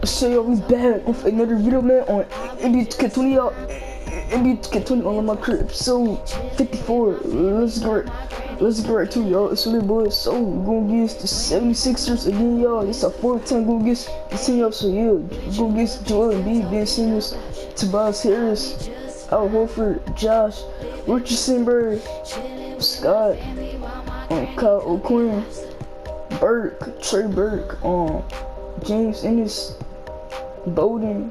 So yo, we back with another video, man, on NBA 2K20, y'all. NBA 2K20 on my career, episode 54. Let's get right to it, y'all. It's really boys. So we're gonna get the 76ers again, y'all. It's our fourth time going against the team, y'all. So yeah, we're gonna get Joel Embiid, Ben Simmons, Tobias Harris, Al Horford, Josh Richardson, bro, Scott, Kyle O'Quinn, Burke, Trey Burke, James Ennis, Bowden.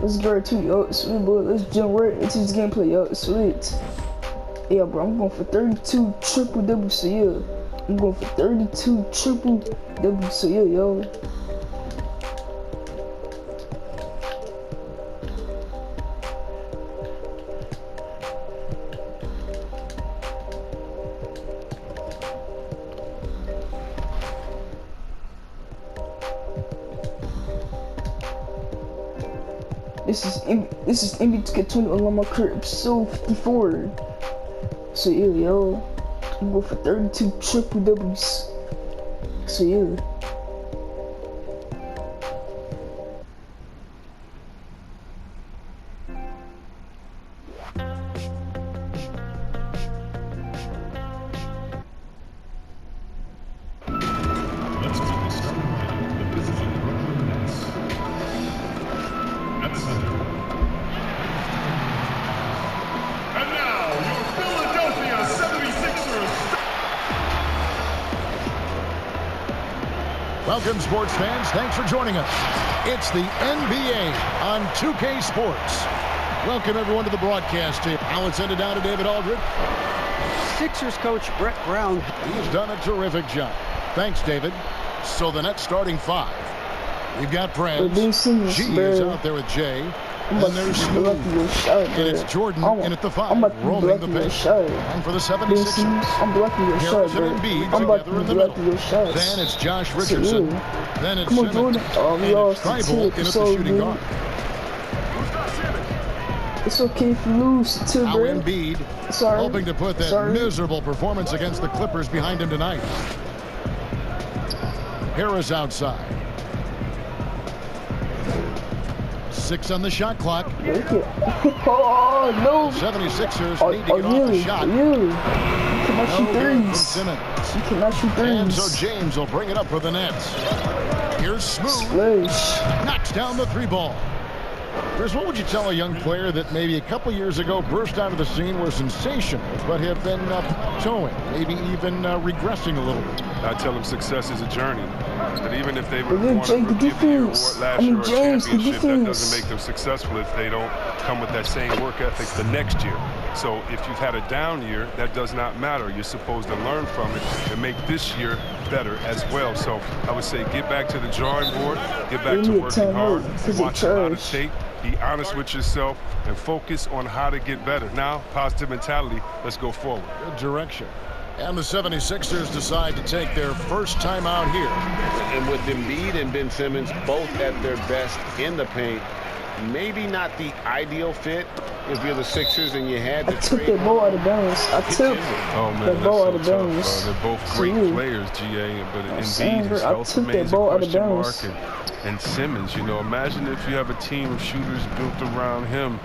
Let's get right to it, y'all. It's really boy. Let's jump right into this gameplay, y'all. It's lit. Yeah, bro, I'm going for 32 triple doubles, so yeah. I'm going for 32 triple doubles, so yeah, y'all. This is NBA 2K20 on my career, episode 54. So yeah, yo, I'm going for 32 triple doubles. So yeah. Let's get this started. The visiting Brooklyn Nets. At center. And now, your Philadelphia 76ers. Welcome, sports fans. Thanks for joining us. It's the NBA on 2K Sports. Welcome, everyone, to the broadcast table. Now it's handed down to David Aldridge. Sixers coach Brett Brown. He's done a terrific job. Thanks, David. So the Nets starting five. We've got Brad. G is out there with Jay. And there's Smooth. And it's Jordan in at the five, roaming the pitch. And for the 76ers, Harris and Embiid together in the middle. Then it's Josh Richardson. Then it's Simmons. And it's Tribal in at the shooting guard. It's okay if you lose too, Now bro. Embiid hoping to put that miserable performance against the Clippers behind him tonight. Harris outside. 6 on the shot clock. Oh no! 76ers need to get off the shot. You cannot shoot threes. You cannot shoot threes. And so James will bring it up for the Nets. Here's Smooth. Splash. Knocks down the three ball. Chris, what would you tell a young player that maybe a couple years ago burst onto the scene, was sensational, but have been towing, maybe even regressing a little bit? I tell them success is a journey. That even if they would want Jake, to the give the award defense. last year or a James, the championship, that defense. doesn't make them successful if they don't come with that same work ethic the next year. So if you've had a down year, that does not matter. You're supposed to learn from it and make this year better as well. So I would say get back to the drawing board, get back to working hard, watch a lot of tape, be honest with yourself, and focus on how to get better. Now, positive mentality, let's go forward. Good direction. And the 76ers decide to take their first time out here. And with Embiid and Ben Simmons both at their best in the paint, maybe not the ideal fit if you're the Sixers and you had to took that ball out of bounds. I took that ball out of bounds. They're both great players, GA, but Embiid is I health took that remains a ball out of question mark. bounds. And Simmons, you know, imagine if you have a team of shooters built around him,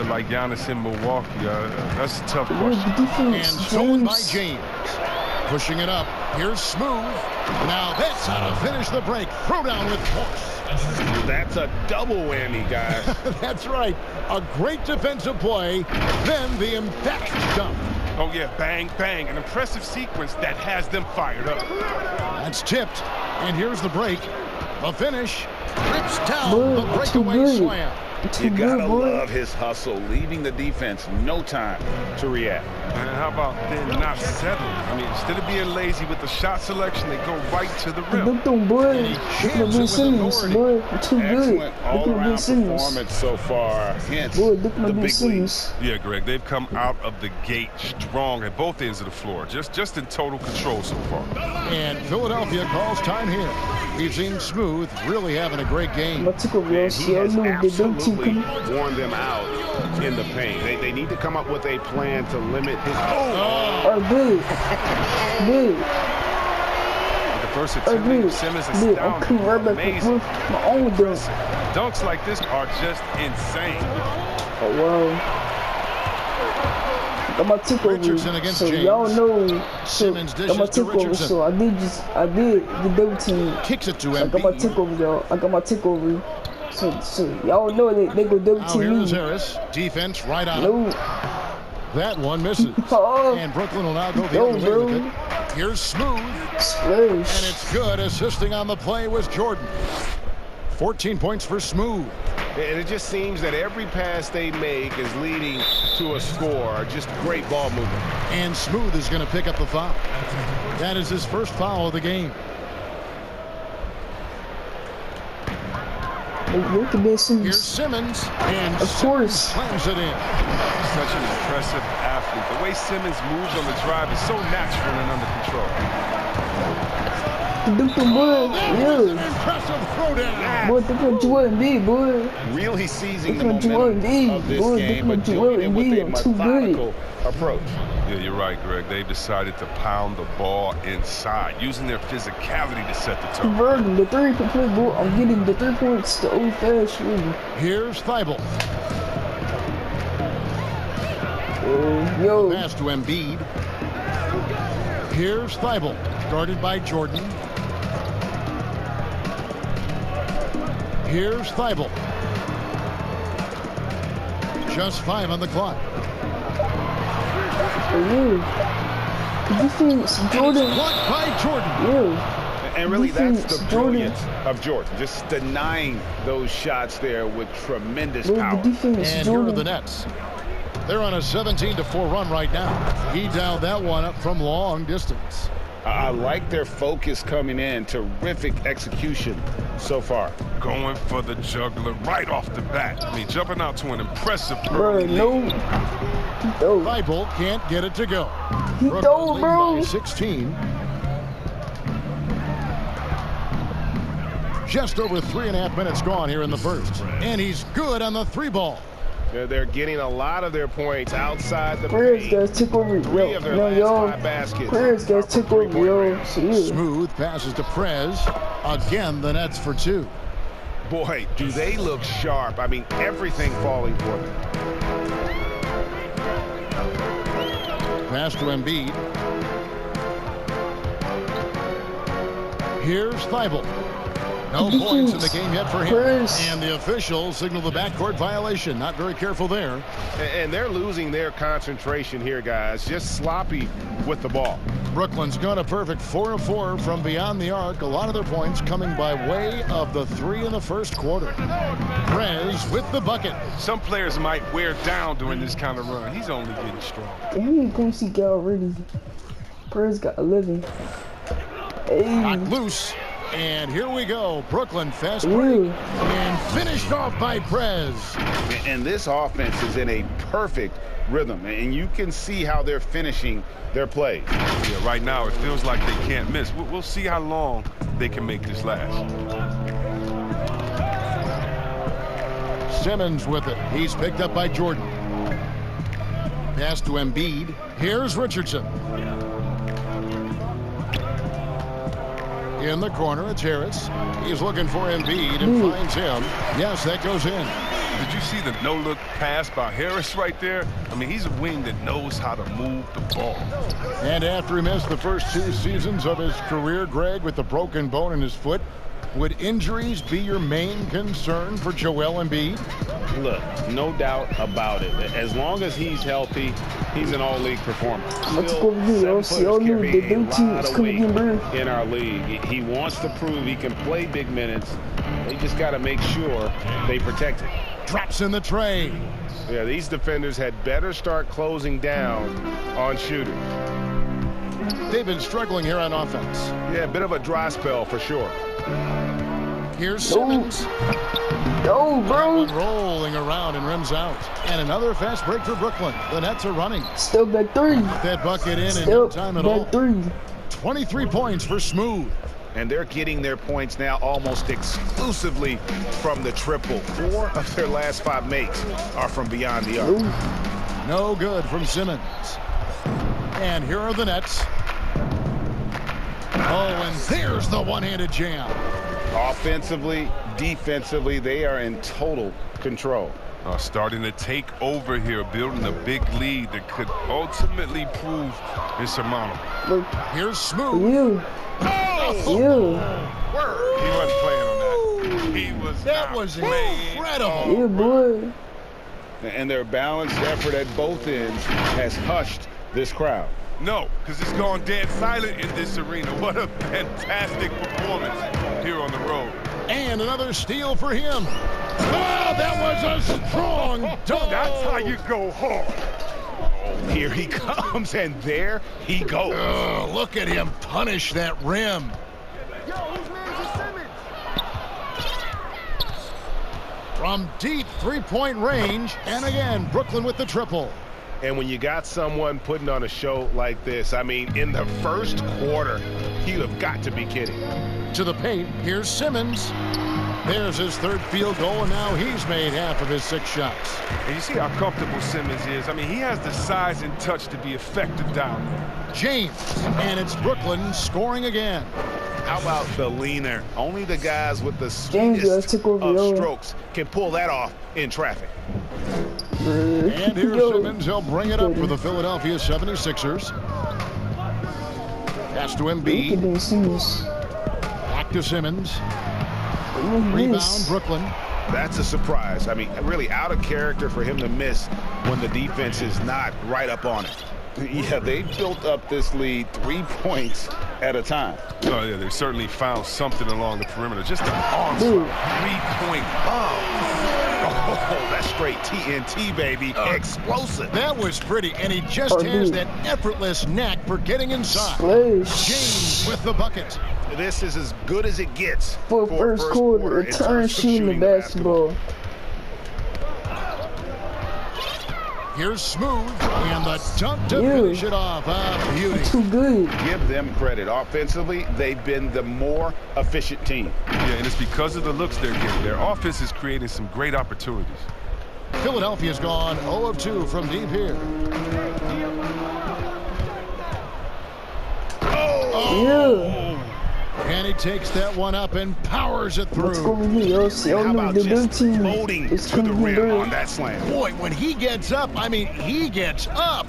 like Giannis in Milwaukee. That's a tough question. And stolen by James. Pushing it up. Here's Smooth. Now that's how to finish the break. Throw down with force. That's a double whammy, guys. That's right. A great defensive play, then the emphatic dunk. Oh, yeah, bang, bang. An impressive sequence that has them fired up. That's tipped. And here's the break. The finish. Rips down the breakaway slam. You gotta love his hustle, leaving the defense no time to react. And how about then not settling? I mean, instead of being lazy with the shot selection, they go right to the rim. Boy. Look at Ben Simmons, boy. Too good. Excellent all-around performance so far. Hence, the big leads. Yeah, Greg, they've come out of the gate strong at both ends of the floor. Just in total control so far. And Philadelphia calls time here. We've seen Smooth really having a great game. And he has absolutely worn them out in the paint. They need to come up with a plan to limit his... Good. versatility of Simmons is I'm astounding. coming right back Amazing. with my own dunk. Dunks like this are just insane. Oh, wow. Got my Richardson takeover, against so James. y'all know. Simmons Got my dishes to takeover, Richardson. so I did the double team. Kicks it to I got my Embiid. takeover, y'all. I got my takeover. So y'all know they go double Now team here's me. Harris. Defense right on him. No. That one misses. Oh, And Brooklyn will now go the no, other way bro. with it. Here's Smooth. Splash. And it's good. Assisting on the play was Jordan. 14 points for Smooth. And it just seems that every pass they make is leading to a score. Just great ball movement. And Smooth is going to pick up the foul. That is his first foul of the game. Look at this. Here's Simmons. And Of course. slams it in. Such an impressive athlete. The way Simmons moves on the drive is so natural and under control. Duke the boy. That was an impressive throwdown. Boy, look what Joel Embiid, boy. Really seizing the Look at Joel momentum Embiid, of this boy. game, Look but at Joel doing it with a Embiid. I'm too good. methodical approach. Yeah, you're right, Greg. They've decided to pound the ball inside, using their physicality to set the tone. Converting the 3 complete, boy. I'm getting the 3 points the old fashioned way. Here's Thibault. Yo. Pass to Embiid. Here's Thibault. Guarded by Jordan. Here's Thibault. Just 5 on the clock. The defense, Jordan. Blocked by Jordan. Yeah. And really, that's the Defense, brilliance of Jordan. Just denying those shots there with tremendous Bro, the power. defense, And here are Jordan. the Nets. They're on a 17-4 run right now. He dialed that one up from long distance. I like their focus coming in. Terrific execution so far. Going for the juggler right off the bat. I mean, jumping out to an impressive Bro, early no. lead. He throw. Thibault can't get it to go. He Brooklyn throw, leading bro. by 16. Just over 3.5 minutes gone here in the first. And he's good on the 3 ball. They're getting a lot of their points outside the Prayers, paint. guys, took over. 3 of their Yo, last yo. 5 baskets. Prayers, guys, are from took over. three-point Yo. range. So, yeah. Smooth passes to Prez. Again, the Nets for 2. Boy, do they look sharp. I mean, everything falling for them. Pass to Embiid. Here's Thibault. No points in the game yet for him. Prez. And the officials signal the backcourt violation. Not very careful there. And they're losing their concentration here, guys. Just sloppy with the ball. Brooklyn's got a perfect 4 of 4 from beyond the arc. A lot of their points coming by way of the 3 in the first quarter. Prez with the bucket. Some players might wear down during this kind of run. He's only getting strong. Damn, you going to see Gal already. Prez got 11. Hey. Knocked loose. And here we go. Brooklyn fast break. And finished off by Prez. And this offense is in a perfect rhythm. And you can see how they're finishing their plays. Yeah, right now it feels like they can't miss. We'll see how long they can make this last. Simmons with it. He's picked up by Jordan. Pass to Embiid. Here's Richardson. In the corner, it's Harris. He's looking for Embiid and finds him. Yes, that goes in. Did you see the no-look pass by Harris right there? I mean, he's a wing that knows how to move the ball. And after he missed the first 2 seasons of his career, Greg, with a broken bone in his foot, would injuries be your main concern for Joel Embiid? Look, no doubt about it. As long as he's healthy, he's an all-league performer. Let's go over here. Y'all see, y'all knew the new team is coming in, bro. In our league, he wants to prove he can play big minutes. They just got to make sure they protect it. Drops in the tray. Yeah, these defenders had better start closing down on shooters. They've been struggling here on offense. Yeah, a bit of a dry spell for sure. Here's Simmons. Yo, bro. One rolling around and rims out. And another fast break for Brooklyn. The Nets are running. Still back 3. That bucket in Still no time at all. back 3. 23 points for Smooth. And they're getting their points now almost exclusively from the triple. 4 of their last 5 makes are from beyond the arc. No good from Simmons. And here are the Nets. Oh, and there's the one-handed jam. Offensively, defensively, they are in total control. Starting to take over here, building a big lead that could ultimately prove insurmountable. Here's Smooth. You. You. Word. He wasn't playing on that. He was That was incredible. Yeah, boy. And their balanced effort at both ends has hushed this crowd. No, because it's gone dead silent in this arena. What a fantastic performance here on the road. And another steal for him. Oh, that was a strong dunk. That's how you go hard. Here he comes, and there he goes. Oh, look at him punish that rim. From deep three-point range, and again, Brooklyn with the triple. And when you got someone putting on a show like this, I mean, in the first quarter, you have got to be kidding. To the paint, here's Simmons. There's his third field goal, and now he's made half of his 6 shots. And you see how comfortable Simmons is. I mean, he has the size and touch to be effective down there. James, and it's Brooklyn scoring again. How about the leaner? Only the guys with the sweetest of strokes can pull that off in traffic. And here's Simmons. He'll bring it up for the Philadelphia 76ers. Pass to Embiid. Back to Simmons. Rebound, Brooklyn. That's a surprise. I mean, really out of character for him to miss when the defense is not right up on it. Yeah, they built up this lead 3 points at a time. Oh, yeah, they certainly found something along the perimeter. Just an onslaught, 3-point bomb. Oh, that's straight TNT, baby. Explosive. That was pretty, and he just has that effortless knack for getting inside. James with the bucket. This is as good as it gets for first quarter. Return shooting the basketball. Here's Smooth, and the dunk to finish it off. Beauty. Too good. Give them credit. Offensively, they've been the more efficient team. Yeah, and it's because of the looks they're getting. Their offense is creating some great opportunities. Philadelphia's gone 0 of 2 from deep here. Yeah. And he takes that one up and powers it through. Let's go with me, yo. See, How about just floating it's to the rim on good. that slam? Boy, when he gets up, I mean, he gets up.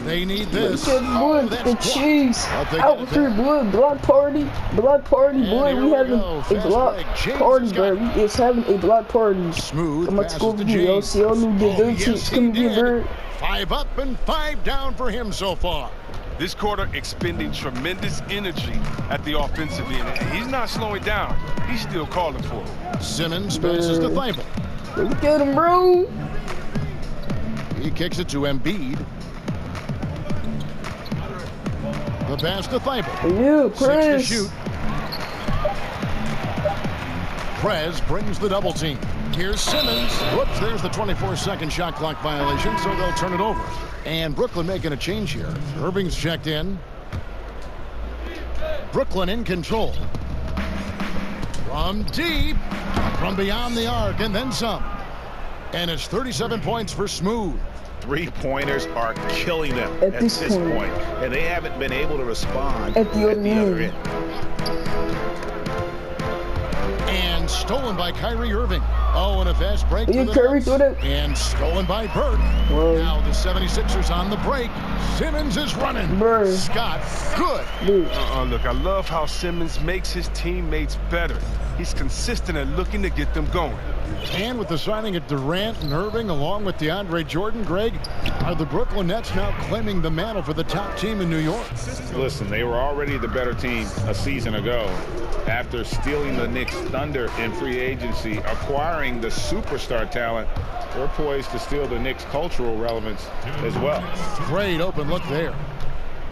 They need this. Look at boy, the cheese. Out here, boy. Block party. Block party, boy. We having a block party, bro. We is having a block party. Smooth. Come on, let's go with me, yo. See, all new good teams. Come here, 5 up and 5 down for him so far. This quarter expending tremendous energy at the offensive end. He's not slowing down. He's still calling for it. Simmons passes to Thibault. Look at him, bro. He kicks it to Embiid. The pass to Thibault. Yeah, 6 to Prez. shoot. Prez brings the double team. Here's Simmons. Whoops, there's the 24-second shot clock violation, so they'll turn it over. And Brooklyn making a change here. Irving's checked in. Brooklyn in control. From deep, from beyond the arc, and then some. And it's 37 points for Smooth. 3-pointers are killing them at this point. And they haven't been able to respond at the other end. And stolen by Kyrie Irving. Oh, and a fast break. And stolen by Bird. Whoa. Now the 76ers on the break. Simmons is running. Bird. Scott, good. Look, I love how Simmons makes his teammates better. He's consistent at looking to get them going. And with the signing of Durant and Irving, along with DeAndre Jordan, Greg, are the Brooklyn Nets now claiming the mantle for the top team in New York? Listen, they were already the better team a season ago. After stealing the Knicks' thunder in free agency, acquiring the superstar talent, they're poised to steal the Knicks' cultural relevance as well. Great open look there.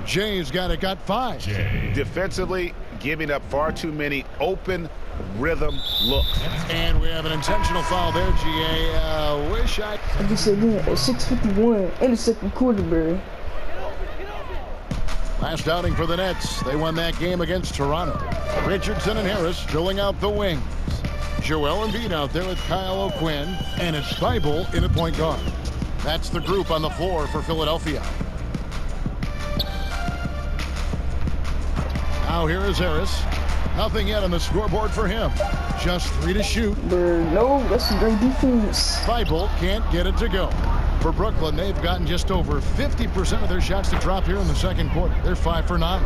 Jay's got 5. Defensively, giving up far too many open rhythm looks. And we have an intentional foul there, GA. Wish I... Like I said, again, at 6:51 in the second quarter, bro. Last outing for the Nets. They won that game against Toronto. Richardson and Harris filling out the wings. Joel Embiid out there with Kyle O'Quinn. And it's Thibault in at point guard. That's the group on the floor for Philadelphia. Now here is Harris. Nothing yet on the scoreboard for him. Just 3 to shoot. No, that's a great defense. Thibault can't get it to go. For Brooklyn, they've gotten just over 50% of their shots to drop here in the second quarter. They're 5 for 9.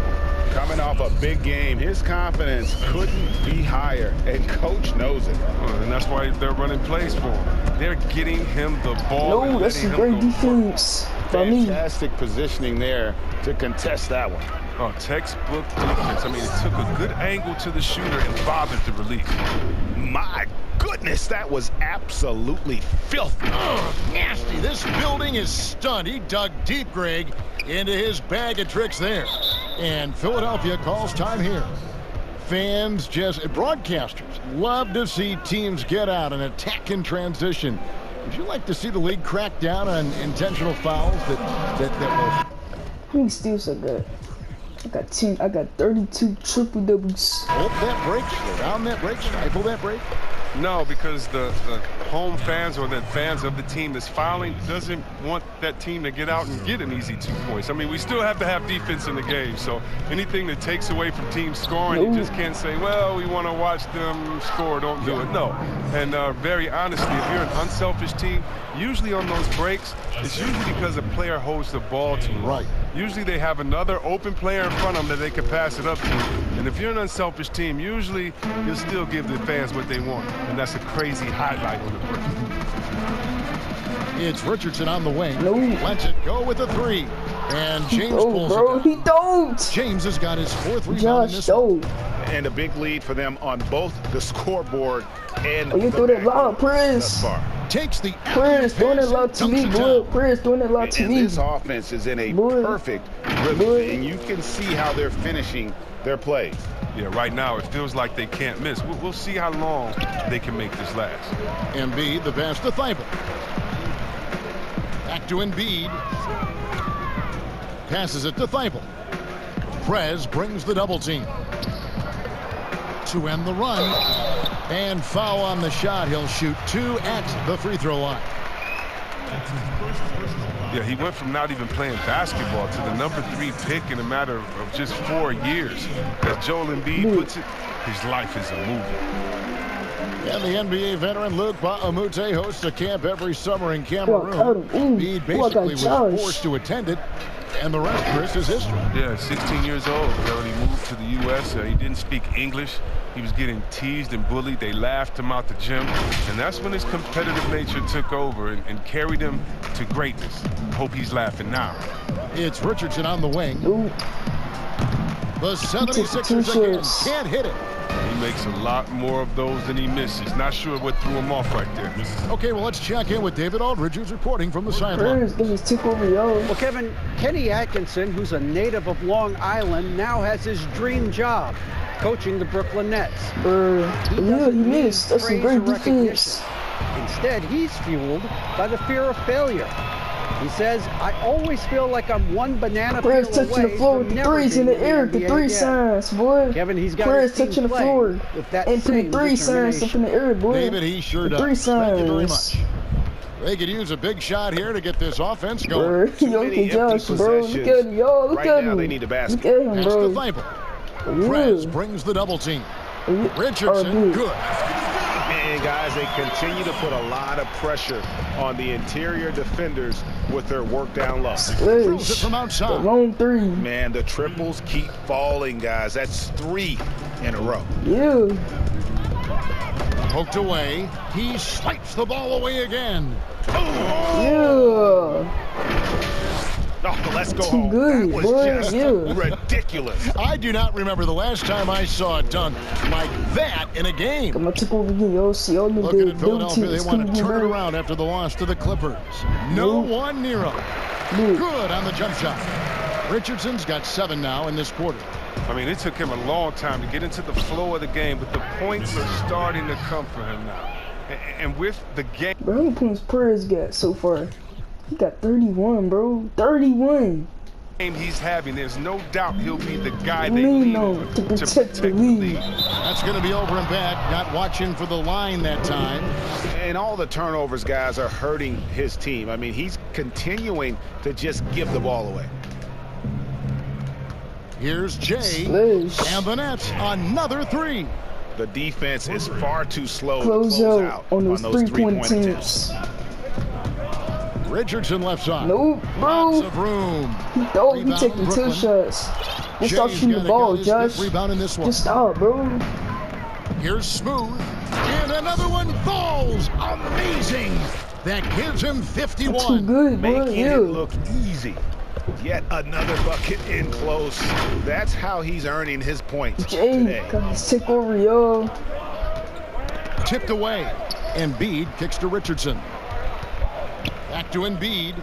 Coming off a big game, his confidence couldn't be higher, and coach knows it. And that's why they're running plays for him. They're getting him the ball. No, that's a great defense by me. Fantastic positioning there to contest that one. Oh, textbook defense. I mean, it took a good angle to the shooter and bothered the release. My goodness, that was absolutely filthy. Oh, nasty. This building is stunned. He dug deep, Greg, into his bag of tricks there. And Philadelphia calls time here. Fans, broadcasters love to see teams get out and attack in transition. Would you like to see the league crack down on intentional fouls that will... He still so good. I got 32 triple doubles. Hold that break, slow down that break, stifle that break. No, because the home fans or the fans of the team that's fouling doesn't want that team to get out and get an easy 2 points. I mean, we still have to have defense in the game, so anything that takes away from teams scoring, you just can't say, well, we want to watch them score, don't do it. No. And very honestly, if you're an unselfish team, usually on those breaks, it's usually because a player holds the ball too long. Right. Usually they have another open player in front of them that they can pass it up to. And if you're an unselfish team, usually you'll still give the fans what they want. And that's a crazy highlight on the break. It's Richardson on the wing. No. Lets it go with a 3. And James pulls it down. He don't. James has got his 4th rebound in this one. And a big lead for them on both the scoreboard and you threw that loud, Prince. Takes the Prince doing it loud to me, boy. Prince doing it loud to me. This offense is in a perfect rhythm, and you can see how they're finishing their plays. Yeah, right now it feels like they can't miss. We'll see how long they can make this last. Embiid, the pass to Thibault. Back to Embiid. Passes it to Thibault. Prez brings the double team. To end the run. And foul on the shot. He'll shoot 2 at the free throw line. Yeah, he went from not even playing basketball to the number 3 pick in a matter of just 4 years. As Joel Embiid puts it, his life is a movie. And the NBA veteran Luke Ba'amute hosts a camp every summer in Cameroon. Embiid basically was forced to attend it. And the rest, Chris, is history. Yeah, 16 years old. When he moved to the U.S., he didn't speak English. He was getting teased and bullied. They laughed him out the gym. And that's when his competitive nature took over and carried him to greatness. Hope he's laughing now. It's Richardson on the wing. The 76ers again can't hit it. He makes a lot more of those than he misses. Not sure what threw him off right there. Okay, well, let's check in with David Aldridge, who's reporting from the sideline. Well, Kevin, Kenny Atkinson, who's a native of Long Island, now has his dream job, coaching the Brooklyn Nets. He missed. That's a great defense. Instead, he's fueled by the fear of failure. He says, I always feel like I'm one banana peel away touching the floor with the threes in the air, the 3 signs, boy. Kevin, he's got his team touching the floor and putting 3 signs up in the air, boy. David, he sure does. 3 signs. Thank you very much. They could use a big shot here to get this offense going. Yo, Josh, bro. Look at him, yo. Look at him. They need a basket. Look at him, bro. That's the Thibault. Prez brings the double team. Richardson, good. And guys, they continue to put a lot of pressure on the interior defenders with their work down low. Throws it from outside. Long 3. Man, the triples keep falling, guys. That's 3 in a row. Yeah. Poked away. He swipes the ball away again. Yeah. Oh, let's go Too home. good, that was boy. just ridiculous. I do not remember the last time I saw a dunk like that in a game. Come on, took over again, yo. See all the Looking at Philadelphia, they want to turn it around after the loss to the Clippers. No one near him. Good on the jump shot. Richardson's got 7 now in this quarter. I mean, it took him a long time to get into the flow of the game, but the points are starting to come for him now. And with the game... Bro, how many points Perez got so far? He got 31, bro. 31. He's having, there's no doubt he'll be the guy they lean on to protect the lead. That's going to be over and back. Not watching for the line that time. And all the turnovers, guys, are hurting his team. I mean, he's continuing to just give the ball away. Here's Jay. Splash. And the Nets, another three. The defense is far too slow Close to close out out on those three-point attempts. Richardson left side. Nope, bro. Lots of room. Oh, he taking 2 shots. Just stop shooting the ball, Josh. Rebound in this one. Just stop, bro. Here's Smooth. And another one falls. Amazing. That gives him 51. Too good, bro. Making it look easy. Yet another bucket in close. That's how he's earning his points today. Guys, take over, yo. Tipped away. Embiid kicks to Richardson. Back to Embiid.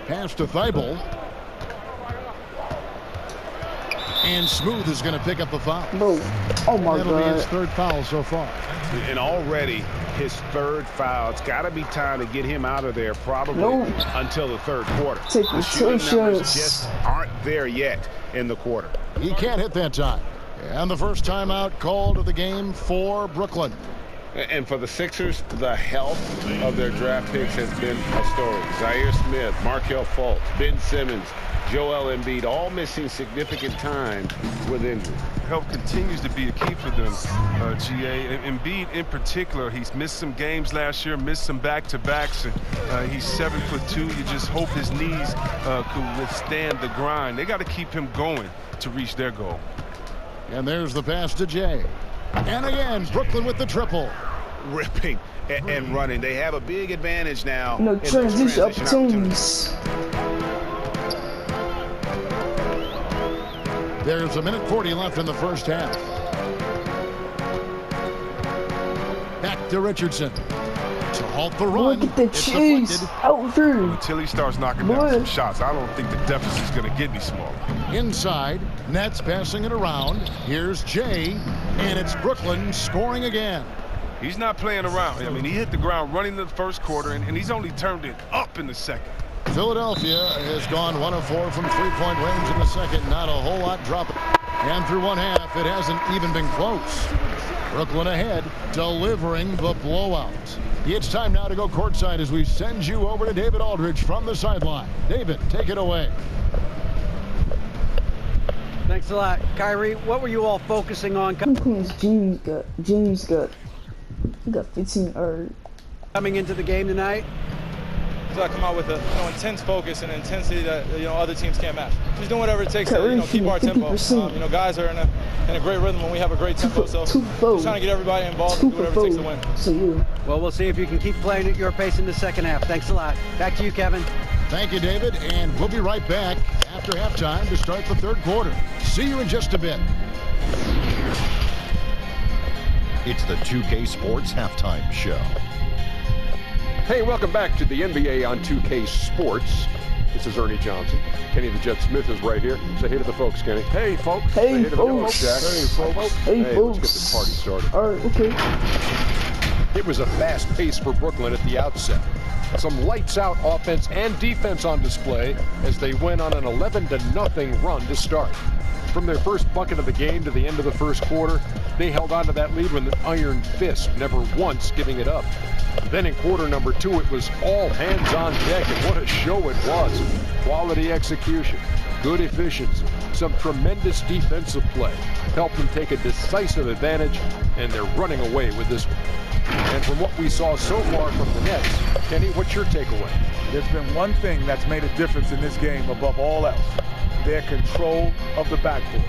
Pass to Thibault. And Smooth is going to pick up the foul. Bro, oh my That'll be his God. third foul so far. And already his third foul. It's got to be time to get him out of there probably until the third quarter. Take The the shooting 2 numbers shots. just aren't there yet in the quarter. He can't hit that time. And the first timeout called of the game for Brooklyn. And for the Sixers, the health of their draft picks has been a story. Zaire Smith, Markelle Fultz, Ben Simmons, Joel Embiid, all missing significant time with injury. Health continues to be a key for them, GA. And Embiid in particular, he's missed some games last year, missed some back-to-backs. And he's 7'2". You just hope his knees could withstand the grind. They got to keep him going to reach their goal. And there's the pass to Jay. And again, Brooklyn with the triple. Ripping and running. They have a big advantage now. No in those transition opportunities. opportunities. There's 1:40 left in the first half. Back to Richardson. To halt the run. Look at the It's chase deflected. out there. Until he starts knocking down some shots, I don't think the deficit's going to get any smaller. Inside, Nets passing it around. Here's Jay, and it's Brooklyn scoring again. He's not playing around. I mean, he hit the ground running in the first quarter, and he's only turned it up in the second. Philadelphia has gone 1 of 4 from three-point range in the second. Not a whole lot dropping. And through one half, it hasn't even been close. Brooklyn ahead, delivering the blowout. It's time now to go courtside as we send you over to David Aldridge from the sideline. David, take it away. Thanks a lot. Kyrie, what were you all focusing on James got 15 coming into the game tonight? So I come out with a intense focus and intensity that other teams can't match. Just doing whatever it takes to keep our tempo. Guys are in a great rhythm when we have a great tempo. So just trying to get everybody involved and do whatever it takes to win. Well, we'll see if you can keep playing at your pace in the second half. Thanks a lot. Back to you, Kevin. Thank you, David, and we'll be right back after halftime to start the third quarter. See you in just a bit. It's the 2K Sports Halftime Show. Hey, welcome back to the NBA on 2K Sports. This is Ernie Johnson. Kenny the Jet Smith is right here. Say hey to the folks, Kenny. Hey, folks. Hey, Say hey folks. To hey, folks. Hey, folks. Let's get this party started. All right, okay. It was a fast pace for Brooklyn at the outset. Some lights-out offense and defense on display as they went on an 11-0 run to start. From their first bucket of the game to the end of the first quarter, they held on to that lead with an iron fist, never once giving it up. Then in quarter number 2, it was all hands on deck, and what a show it was. Quality execution, good efficiency, some tremendous defensive play helped them take a decisive advantage, and they're running away with this one. And from what we saw so far from the Nets, Kenny, what's your takeaway? There's been one thing that's made a difference in this game above all else: their control of the backboard.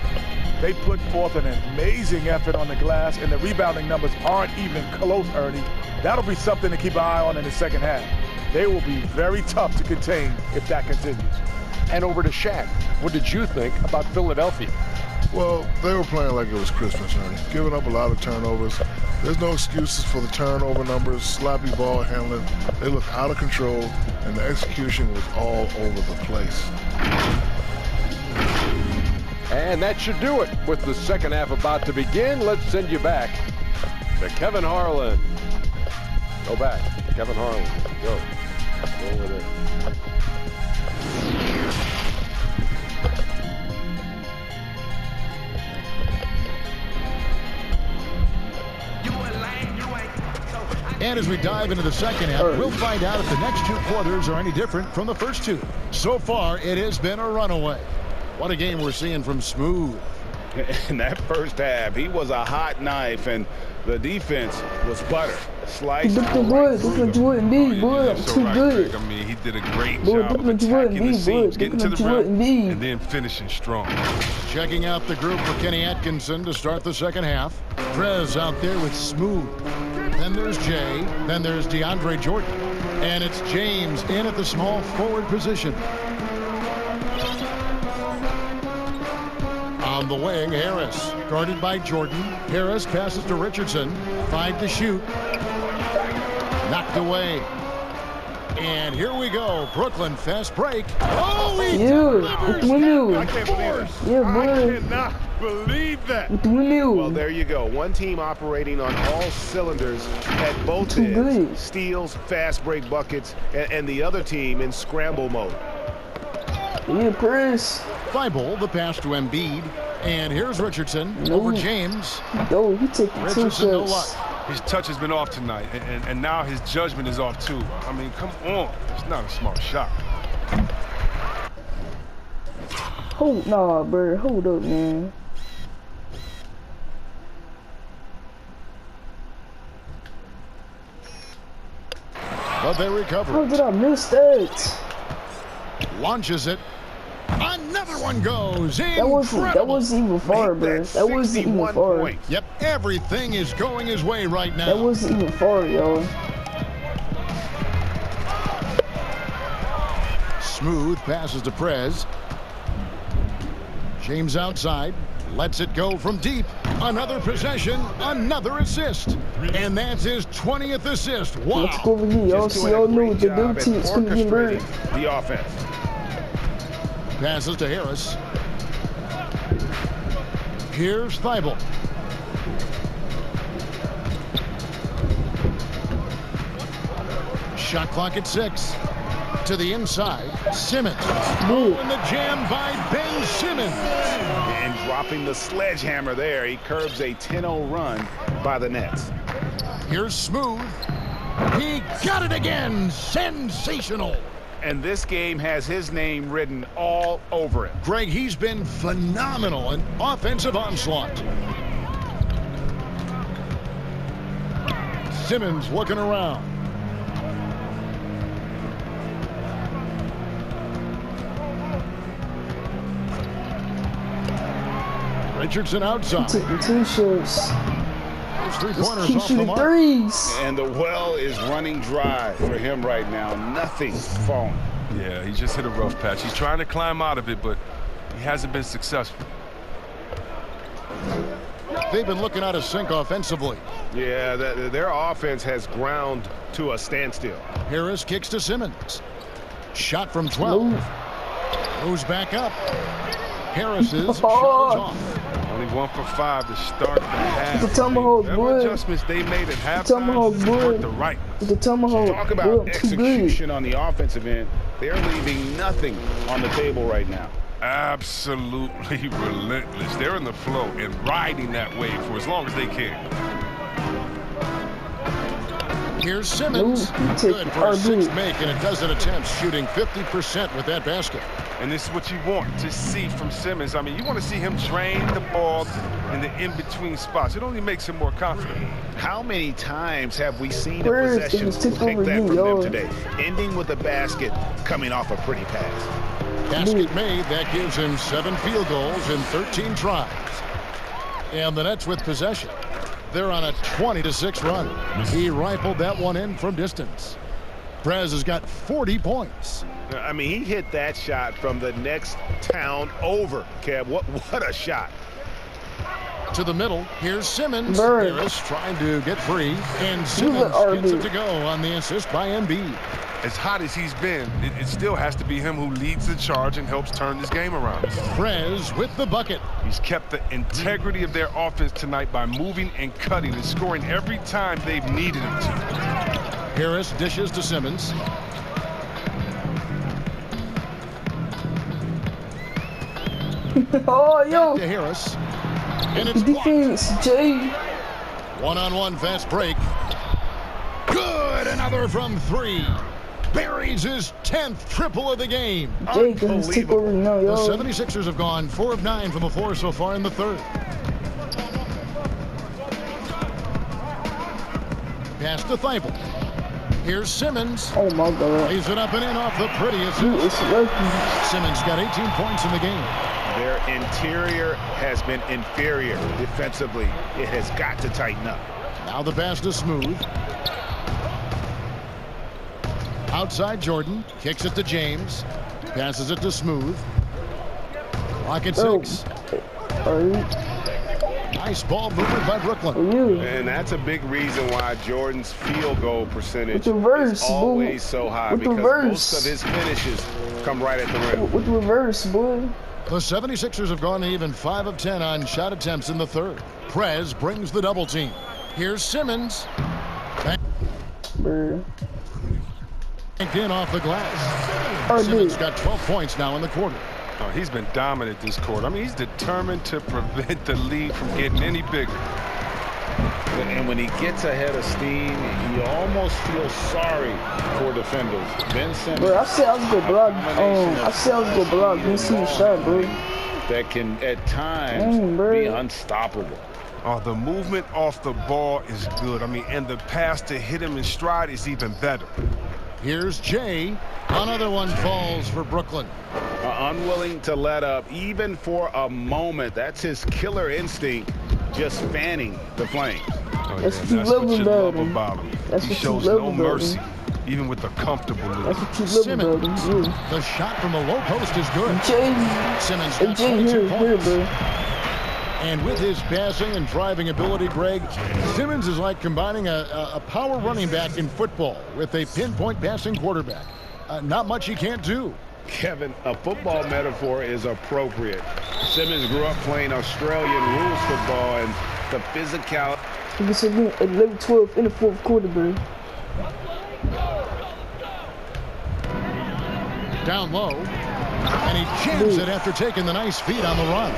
They put forth an amazing effort on the glass, and the rebounding numbers aren't even close, Ernie. That'll be something to keep an eye on in the second half. They will be very tough to contain if that continues. And over to Shaq. What did you think about Philadelphia? Well, they were playing like it was Christmas, Ernie. Giving up a lot of turnovers. There's no excuses for the turnover numbers, sloppy ball handling. They look out of control, and the execution was all over the place. And that should do it. With the second half about to begin, let's send you back to Kevin Harlan. Go back. Kevin Harlan. Go. Go over there. And as we dive into the second half, we'll find out if the next 2 quarters are any different from the first 2. So far, it has been a runaway. What a game we're seeing from Smooth. In that first half, he was a hot knife, and the defense was butter. Slice. Boy, I'm too good. I mean, he did a great job of attacking the seams, getting to the rim, and then finishing strong. Checking out the group for Kenny Atkinson to start the second half. Prez out there with Smooth. Then there's Jay. Then there's DeAndre Jordan. And it's James in at the small forward position. On the wing, Harris. Guarded by Jordan. Harris passes to Richardson. 5 to shoot. Knocked away. And here we go. Brooklyn fast break. Oh, he delivers. I can't believe it. Yeah, boy. I cannot believe that. Well, there you go. One team operating on all cylinders at both ends. Steals, fast break buckets, and the other team in scramble mode. Yeah, Chris. Thibault, the pass to Embiid. And here's Richardson over James. Yo, he taking 2 shots. His touch has been off tonight, and now his judgment is off too. I mean, come on. It's not a smart shot. Nah, bro. Hold up, man. But they recover. How did I miss that? Launches it. Another one goes. That wasn't even far, bro. That wasn't even far. Yep, everything is going his way right now. That wasn't even far, yo. Smooth passes to Prez. James outside. Lets it go from deep. Another possession, another assist. And that's his 20th assist. Wow. Let's go over here, y'all. See, y'all know what the new team's going to be bird. The offense. Passes to Harris. Here's Thibault. Shot clock at 6. To the inside, Simmons. Oh, and the jam by Ben Simmons. And dropping the sledgehammer there, he curbs a 10-0 run by the Nets. Here's Smooth. He got it again. Sensational. And this game has his name written all over it. Greg, he's been phenomenal in offensive onslaught. Simmons looking around. Richardson outside. Taking 2 shots. Three-pointers keep off the mark. Threes. And the well is running dry for him right now. Nothing's falling. Yeah, he just hit a rough patch. He's trying to climb out of it, but he hasn't been successful. They've been looking out of sync offensively. Yeah, their offense has ground to a standstill. Harris kicks to Simmons. Shot from 12. Moves back up. Harris's shot is off. Only 1 for 5 to start the half. The tomahawk, boy. Adjustments they made at halftime support the right. The tomahawk. Talk about execution on the offensive end. They're leaving nothing on the table right now. Absolutely relentless. They're in the flow and riding that wave for as long as they can. Here's Simmons. Good for a 6th make and a dozen attempts, shooting 50% with that basket. And this is what you want to see from Simmons. I mean, you want to see him drain the ball in the in-between spots. It only makes him more confident. How many times have we seen a possession like that from them today? Ending with a basket, coming off a pretty pass. Basket made. That gives him 7 field goals in 13 tries. And the Nets with possession. They're on a 20-6 run. He rifled that one in from distance. Prez has got 40 points. I mean, he hit that shot from the next town over, Kev. What a shot. To the middle. Here's Simmons. Harris trying to get free. And Simmons gets it to go on the assist by Embiid. As hot as he's been, it still has to be him who leads the charge and helps turn this game around. Prez with the bucket. He's kept the integrity of their offense tonight by moving and cutting and scoring every time they've needed him to. Harris dishes to Simmons. Oh, yo. Back to Harris. And it's defense, Jay. One-on-one fast break. Good And another from 3. Buries his 10th triple of the game. Unbelievable. The 76ers have gone 4 of 9 from the floor so far in the third. Pass to Thibault. Here's Simmons. Oh my God. Lays it up and in off the prettiest. Simmons got 18 points in the game. Their interior has been inferior defensively. It has got to tighten up. Now the pass to Smooth. Outside Jordan. Kicks it to James. Passes it to Smooth. Clock at 6. Nice ball movement by Brooklyn. And that's a big reason why Jordan's field goal percentage is always so high, because most of his finishes come right at the rim. With reverse, boy. The 76ers have gone even 5 of 10 on shot attempts in the third. Prez brings the double team. Here's Simmons. Banked in off the glass. Simmons got 12 points now in the quarter. Oh, he's been dominant this quarter. I mean, he's determined to prevent the lead from getting any bigger. And when he gets ahead of steam, you almost feel sorry for defenders. Ben Simmons. Bro, I said I was gonna block. I said I was gonna block Ben Simmons shot, bro. That can at times be unstoppable. Oh, the movement off the ball is good. I mean, and the pass to hit him in stride is even better. Here's Jay. Another one falls for Brooklyn. Unwilling to let up, even for a moment. That's his killer instinct, just fanning the flame. Oh, that's what you love about him. He shows no mercy, even with the comfortable lead. Simmons. The shot from the low post is good. Simmons got 22 points. And with his passing and driving ability, Greg, Simmons is like combining a power running back in football with a pinpoint passing quarterback. Not much he can't do. Kevin, a football metaphor is appropriate. Simmons grew up playing Australian rules football, and the physicality. He gets 11-12 in the fourth quarter, bro. Down low, and he jams it after taking the nice feed on the run.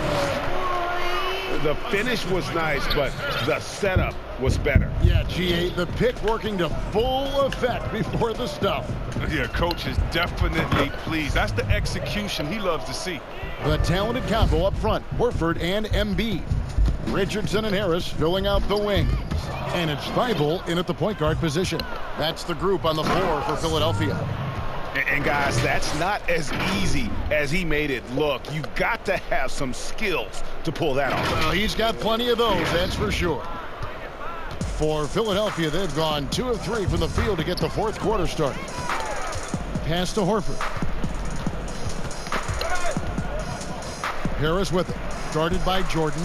The finish was nice, but the setup was better. Yeah, GA, the pick working to full effect before the stuff. Yeah, coach is definitely pleased. That's the execution he loves to see. The talented combo up front, Horford and Embiid. Richardson and Harris filling out the wings. And it's Thibault in at the point guard position. That's the group on the floor for Philadelphia. And guys, that's not as easy as he made it look. You've got to have some skills to pull that off. Well, he's got plenty of those, that's for sure. For Philadelphia, they've gone 2 of 3 from the field to get the fourth quarter started. Pass to Horford. Harris with it. Guarded by Jordan.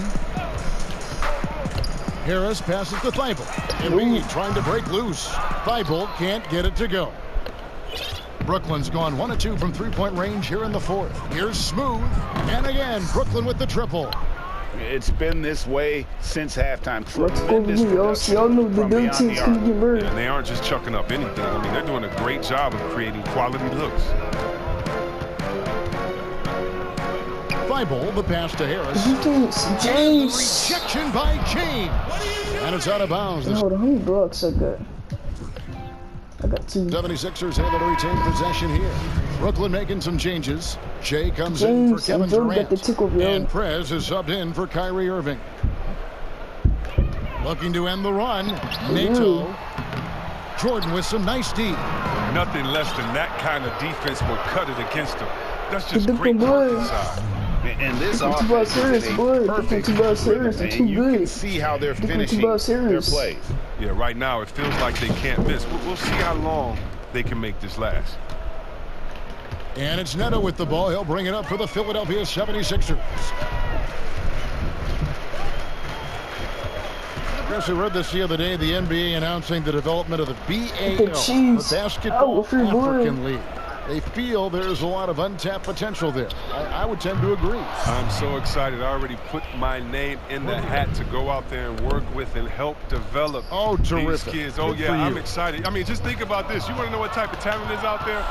Harris passes to Thibault. Embiid trying to break loose. Thibault can't get it to go. Brooklyn's gone 1 of 2 from three-point range here in the fourth. Here's Smooth. And again, Brooklyn with the triple. It's been this way since halftime. Y'all know the good team's going to get murdered. And they aren't just chucking up anything. I mean, they're doing a great job of creating quality looks. Thibault, the pass to Harris. James. Rejection by James. And it's out of bounds. Hold on, how many blocks I got? I got 2. 76ers able to retain possession here. Brooklyn making some changes. Jay comes in for Kevin Durant. And Prez is subbed in for Kyrie Irving. Looking to end the run. Nato. Jordan with some nice D. Nothing less than that kind of defense will cut it against them. That's just great work inside. And this offense is a perfect rhythm, and you can see how they're finishing their plays. Yeah, right now it feels like they can't miss. We'll see how long they can make this last. And it's Neto with the ball. He'll bring it up for the Philadelphia 76ers. Chris, we read this the other day, the NBA announcing the development of the BAL, the Basketball African League. they feel there's a lot of untapped potential there. I would tend to agree. I'm so excited. I already put my name in the hat to go out there and work with and help develop these kids. Oh, yeah, I'm excited. I mean, just think about this. You want to know what type of talent is out there?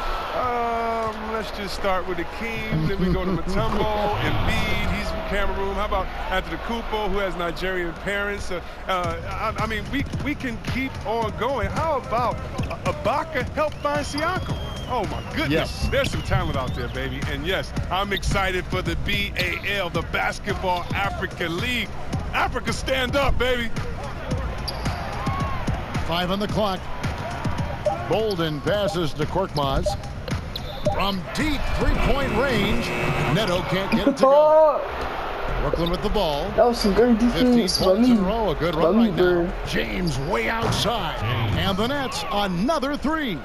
Let's just start with Akeem. Then we go to Mutombo, Embiid. He's from Cameroon. How about Antetokounmpo, who has Nigerian parents? I mean, we can keep on going. How about Ibaka help find Siakam? Oh, my goodness. Yes. There's some talent out there, baby. And, yes, I'm excited for the BAL, the Basketball Africa League. Africa, stand up, baby. 5 on the clock. Bolden passes to Korkmaz. From deep three-point range, Neto can't get it to go. Brooklyn with the ball. That was some great defense 15 points in a row. A good run right now. James way outside. And the Nets, another 3.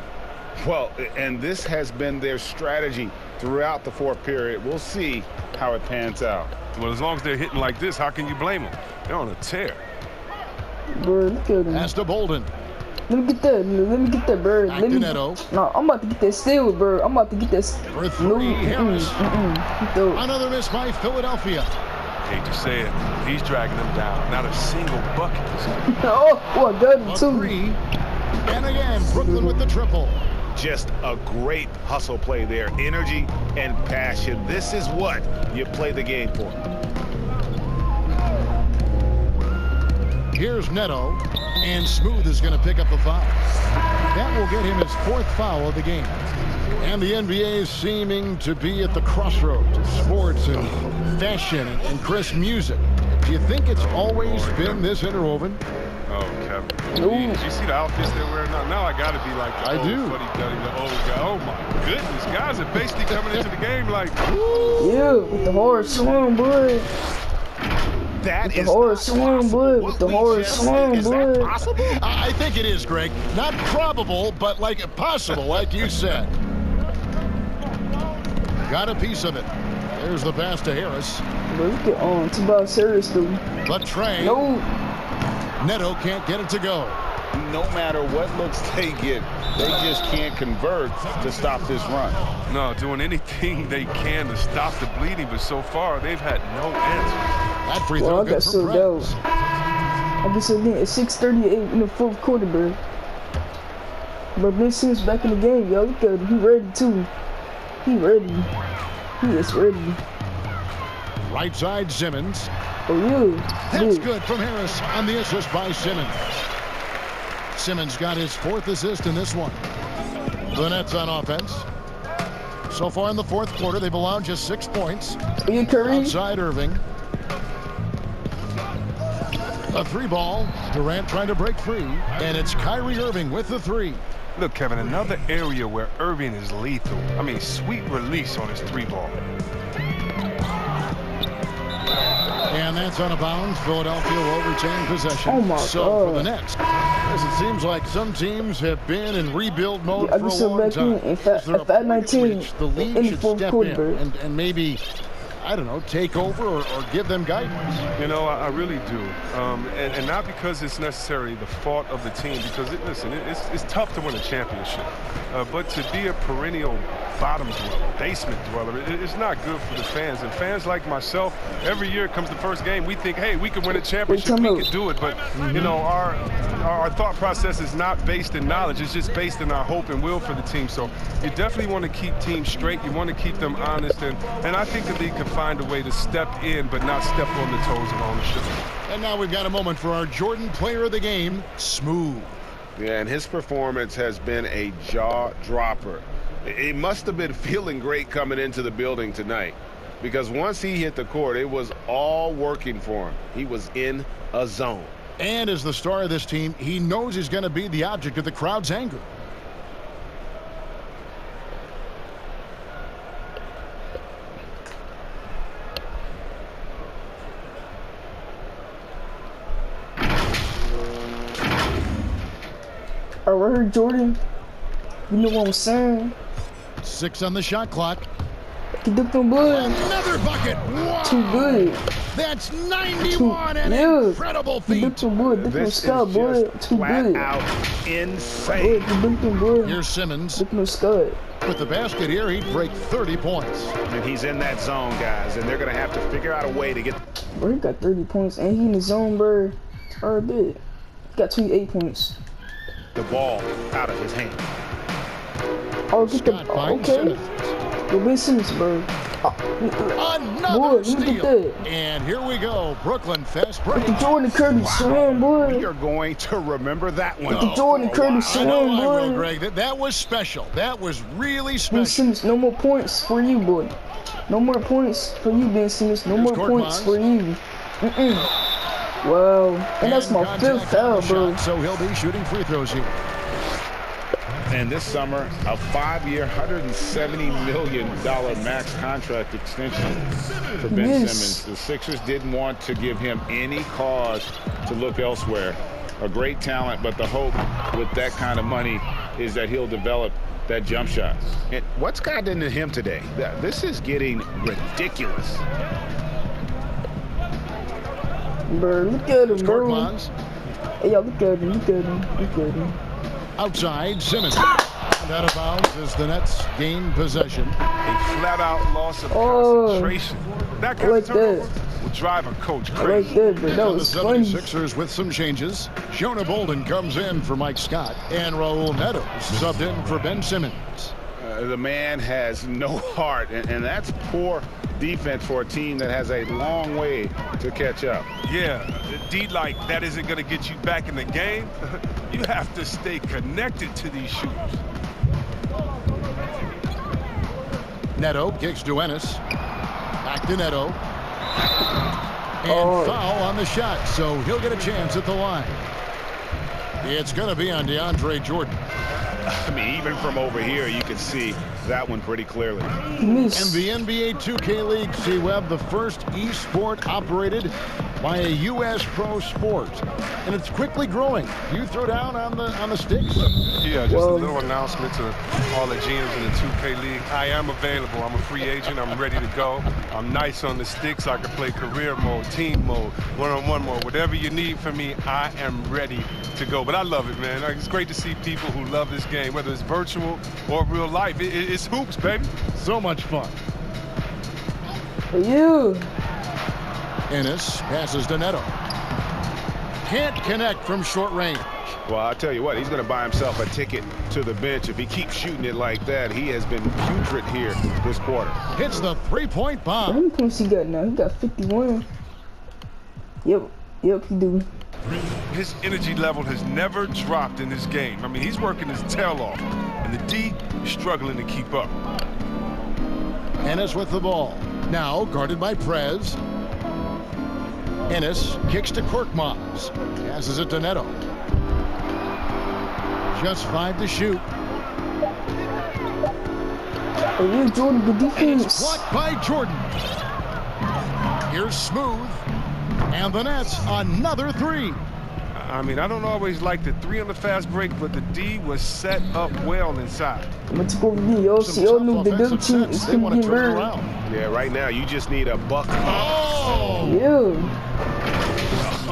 Well, and this has been their strategy throughout the fourth period. We'll see how it pans out. Well, as long as they're hitting like this, how can you blame them? They're on a tear. Bro, look at him. Pass to Bolden. Let me get that, bro. Back to Neto. No, I'm about to get that steal, bro. I'm about to get that. For 3, Harris. Another miss by Philadelphia. Hate to say it, he's dragging them down. Not a single bucket. I got him too. 3. And again, Brooklyn with the triple. Just a great hustle play there. Energy and passion. This is what you play the game for. Here's Neto, and Smooth is going to pick up the foul. That will get him his 4th foul of the game. And the NBA is seeming to be at the crossroads of sports and fashion and crisp music. Do you think it's always been this interwoven? Oh, Kevin. Did you see the outfits they're wearing now? Now I got to be like the old fuddy-duddy, the old guy. Oh, my goodness. Guys are basically coming into the game like, woo. Yeah, with the horse swim, boy. That is horse swim, boy. With the horse swim, boy. Possible? I think it is, Greg. Not probable, but like possible, like you said. Got a piece of it. There's the pass to Harris. Let's get on. Tobias Harris, though. But Trey. No. Neto can't get it to go. No matter what looks they get, they just can't convert to stop this run. No, doing anything they can to stop the bleeding, but so far they've had no answer. That free throw I got so down. I guess again, it's 6:38 in the 4th quarter, bro. But Ben Simmons back in the game, yo. Look at him. He ready, too. He ready. He is ready. Right side, Simmons. Oh, yeah. That's good from Harris on the assist by Simmons. Simmons got his 4th assist in this one. The Nets on offense. So far in the 4th quarter, they've allowed just 6 points. Are you Curry? Outside Irving. A 3-ball. Durant trying to break free. And it's Kyrie Irving with the 3. Look, Kevin, another area where Irving is lethal. I mean, sweet release on his 3-ball. And that's out of bounds. Philadelphia will retain possession. Oh, my God. For the Nets, as it seems like some teams have been in rebuild mode for a long time. If at 19, the league in the should 4th step quarter, in and maybe, I don't know, take over or give them guidance. You know, I really do. And not because it's necessarily the fault of the team, because, it's tough to win a championship. But to be a perennial bottom dweller, basement dweller, it's not good for the fans. And fans like myself, every year comes the first game, we think, hey, we could win a championship, we could do it. But, you know, our thought process is not based in knowledge. It's just based in our hope and will for the team. So you definitely want to keep teams straight. You want to keep them honest. And I think the league can find a way to step in but not step on the toes of ownership. And now we've got a moment for our Jordan player of the game, Smooth. Yeah, and his performance has been a jaw dropper. He must have been feeling great coming into the building tonight, because once he hit the court, it was all working for him. He was in a zone. And as the star of this team, he knows he's going to be the object of the crowd's anger. I heard Jordan. You know what I'm saying? 6 on the shot clock. He did them good. Another bucket. Wow. Too good. That's 91. An incredible feat. He did them good. Did them scud, boy. Too good. Out insane. Here's Simmons. Did them scud. With the basket here, he'd break 30 points. And he's in that zone, guys, and they're going to have to figure out a way to get... Bro, he got 30 points, and he in the zone, bro. Hard bit. He got 28 points. The ball out of his hand. Oh, get the... okay. Yo, Ben Simmons, bro. Another steal. And here we go. Brooklyn fast break. With the Jordan Curtis slam, boy. We are going to remember that one. With the Jordan Curtis slam, boy. Greg. That was special. That was really special. Ben Simmons, no more points for you, boy. No more points for you, Ben Simmons. No more points for you. Wow. And that's my 5th foul, bro. So he'll be shooting free throws here. And this summer, a 5-year, $170 million max contract extension for Ben Simmons. The Sixers didn't want to give him any cause to look elsewhere. A great talent, but the hope with that kind of money is that he'll develop that jump shot. And what's gotten into him today? This is getting ridiculous. Bro, look at him, bro. Hey, yo, look at him, look at him, look at him. Outside, Simmons. And out of bounds as the Nets gain possession. A flat-out loss of concentration. That kind of turnover will drive a coach crazy. That was the 76ers with some changes. Jonah Bolden comes in for Mike Scott. And Raul Neto subbed in for Ben Simmons. The man has no heart, and that's poor defense for a team that has a long way to catch up. Yeah, D like that isn't going to get you back in the game. You have to stay connected to these shooters. Neto kicks to Ennis. Back to Neto. And foul on the shot, so he'll get a chance at the line. It's going to be on DeAndre Jordan. I mean, even from over here, you can see that one pretty clearly. And the NBA 2K League, C-Web, the first e-sport operated by a U.S. pro sport. And it's quickly growing. You throw down on the sticks? Yeah, just a little announcement to all the GMs in the 2K League. I am available. I'm a free agent. I'm ready to go. I'm nice on the sticks. I can play career mode, team mode, one-on-one mode. Whatever you need from me, I am ready to go. But I love it, man. It's great to see people who love this game, whether it's virtual or real life. It's hoops, baby. So much fun. For you. Ennis passes to Neto. Can't connect from short range. Well, I'll tell you what, he's going to buy himself a ticket to the bench. If he keeps shooting it like that, he has been putrid here this quarter. Hits the three-point bomb. How many points he got now? He got 51. Yep, he do. His energy level has never dropped in this game. I mean, he's working his tail off, and the D is struggling to keep up. Ennis with the ball. Now guarded by Prez. Ennis kicks to Korkmaz. Passes it to Neto. Just 5 to shoot. Oh, Jordan, good defense. It's blocked by Jordan. Here's Smooth. And the Nets, another 3. I mean, I don't always like the 3 on the fast break, but the D was set up well inside. Let's go, y'all. See, y'all knew the other team is going to get around. Yeah, right now, you just need a buck. Oh! Yeah.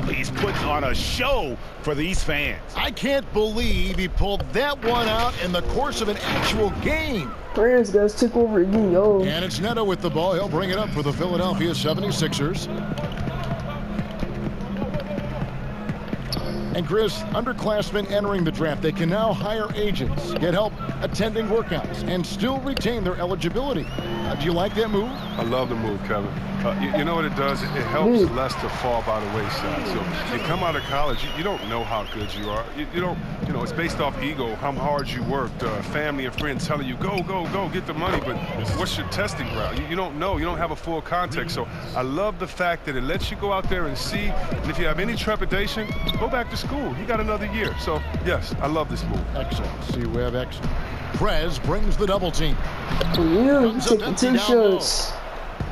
He's putting on a show for these fans. I can't believe he pulled that one out in the course of an actual game. Prayers, guys, took over again, yo. And it's Neto with the ball. He'll bring it up for the Philadelphia 76ers. And Chris, underclassmen entering the draft, they can now hire agents, get help attending workouts, and still retain their eligibility. Do you like that move? I love the move, Kevin. You know what it does? It helps less to fall by the wayside. So you come out of college, you don't know how good you are. You don't, it's based off ego, how hard you worked, family and friends telling you, go, get the money, but what's your testing ground? You don't know. You don't have a full context. So I love the fact that it lets you go out there and see, and if you have any trepidation, go back to school. You got another year. So, yes, I love this move. Excellent. See, we have excellent. Prez brings the double team. You take the T-shirts.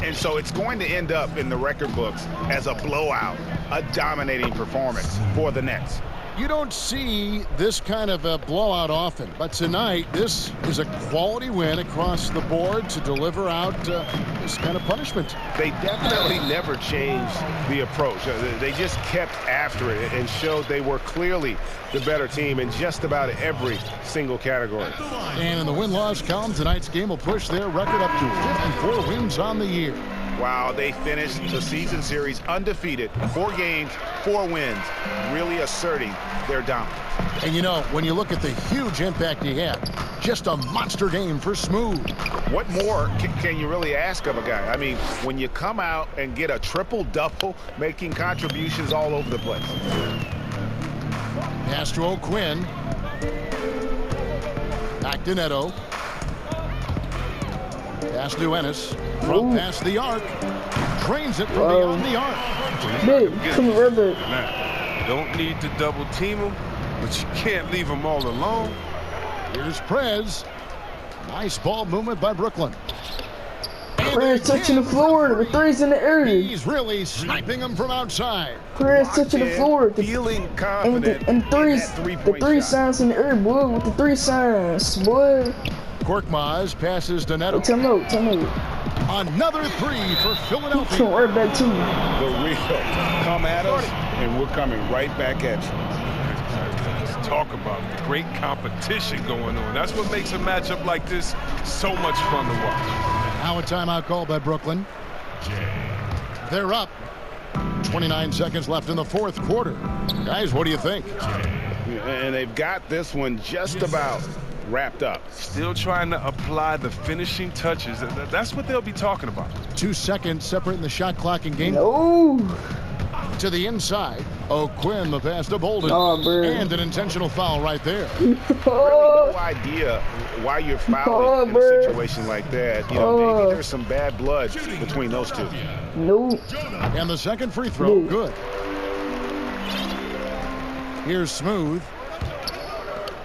And so it's going to end up in the record books as a blowout, a dominating performance for the Nets. You don't see this kind of a blowout often, but tonight this is a quality win across the board to deliver out this kind of punishment. They definitely never changed the approach. They just kept after it and showed they were clearly the better team in just about every single category. And in the win-loss column, tonight's game will push their record up to 54 wins on the year. Wow, they finished the season series undefeated, 4 games, 4 wins, really asserting their dominance. And you know, when you look at the huge impact he had, just a monster game for Smooth. What more can you really ask of a guy? I mean, when you come out and get a triple-double, making contributions all over the place. Pass to O'Quinn. Back to Neto. Pass to Ennis. From past the arc. Drains it from beyond the arc. Now, don't need to double team him, but you can't leave them all alone. Here's Prez. Nice ball movement by Brooklyn. Prez touching the floor. The three's in the area. He's really sniping them from outside. Prez touching the floor. Feeling confident. And the three signs in the air, boy. With the 3 signs, boy. Korkmaz passes to Neto. Tell me. Another 3 for Philadelphia. Come right back to you. The real come at us, and we're coming right back at you. Let's talk about great competition going on. That's what makes a matchup like this so much fun to watch. Now a timeout called by Brooklyn. They're up. 29 seconds left in the 4th quarter. Guys, what do you think? And they've got this one just about wrapped up. Still trying to apply the finishing touches. That's what they'll be talking about. 2 seconds separating the shot clock and game. No. To the inside. O'Quinn, the pass to Bolden. And an intentional foul right there. Really no idea why you're fouling in a situation like that. You know, maybe there's some bad blood between those two. No. And the second free throw, good. Here's Smooth.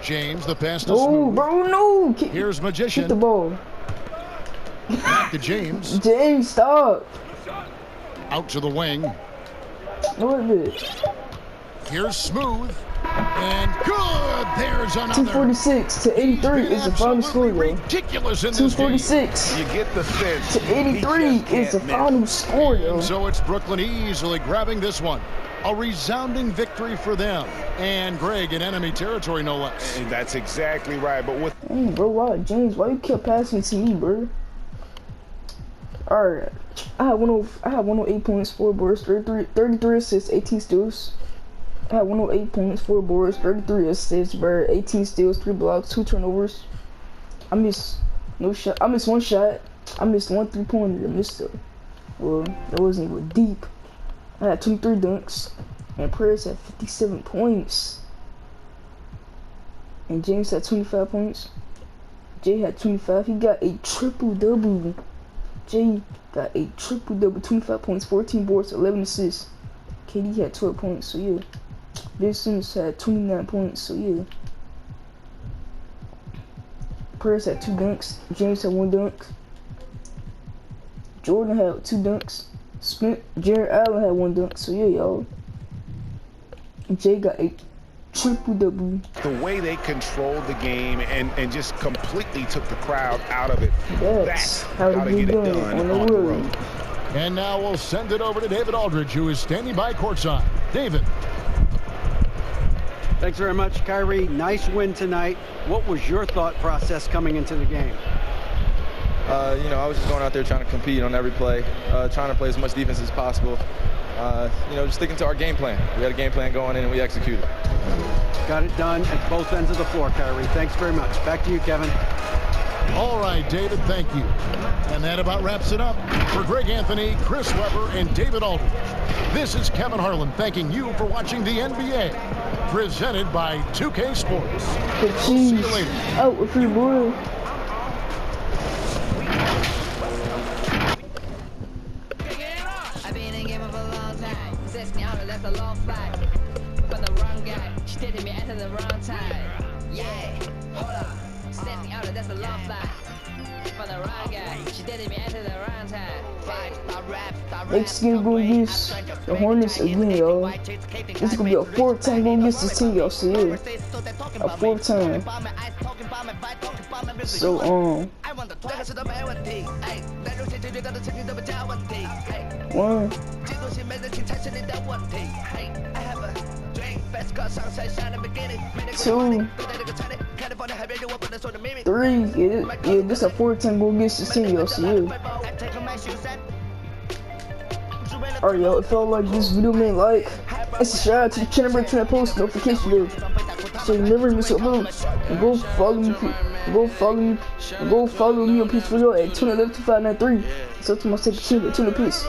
James, the pass to Smooth. Bro, no. Here's Magician. Get the ball. Back to James. James, stop. Out to the wing. No, it did. Here's Smooth. And good. There's another. 246 to 83 is the final score, though. Ridiculous in this 246 You get the sense to 83 is the final score, though. So it's Brooklyn easily grabbing this one. A resounding victory for them. And Greg in enemy territory, no less. And that's exactly right. But with bro, why, James? Why you kept passing to me, bro? All right, I had 108 points, 4 boards, 33 assists, 18 steals. I had 108 points, 4 boards, 33 assists, bro, 18 steals, 3 blocks, 2 turnovers. I missed 1 shot. I missed 1 3-pointer. I missed it. Well, that wasn't even deep. I had 23 dunks, and Prez had 57 points. And James had 25 points. Jay had 25. He got a triple-double. Jay got a triple-double, 25 points, 14 boards, 11 assists. KD had 12 points, so yeah. Ben Simmons had 29 points, so yeah. Prez had 2 dunks. James had 1 dunk. Jordan had 2 dunks. Jared Allen had 1 dunk, so yeah, y'all. Jay got a triple-double. the way they controlled the game and just completely took the crowd out of it. That's how gotta get it done on the road. And now we'll send it over to David Aldridge, who is standing by courtside. David. Thanks very much, Kyrie. Nice win tonight. What was your thought process coming into the game? You know, I was just going out there trying to compete on every play, trying to play as much defense as possible. You know, just sticking to our game plan. We had a game plan going in and we executed. Got it done at both ends of the floor, Kyrie. Thanks very much. Back to you, Kevin. All right, David, thank you. And that about wraps it up. For Greg Anthony, Chris Webber, and David Aldridge, this is Kevin Harlan thanking you for watching the NBA, presented by 2K Sports. See you later. Out with your boy. That's a long fight for the wrong guy. She dated me at the wrong time. Yeah, hold up. Set me out, that's a long fight. Next game go against the Hornets again, y'all. This is gonna be a 4th time going against this team, y'all see it. A 4th time. So one. 2, 3. Yeah, this a 4th time going against this team, y'all see it. Alright, y'all, if y'all like this video, man, like and subscribe to the channel, turn that post notification bell so you never miss a upload. And go follow me on Peace Video at 2112593. So to my second channel, tune in peace.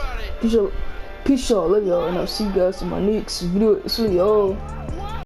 Peace y'all, love y'all, and I'll see you guys in my next video. So y'all.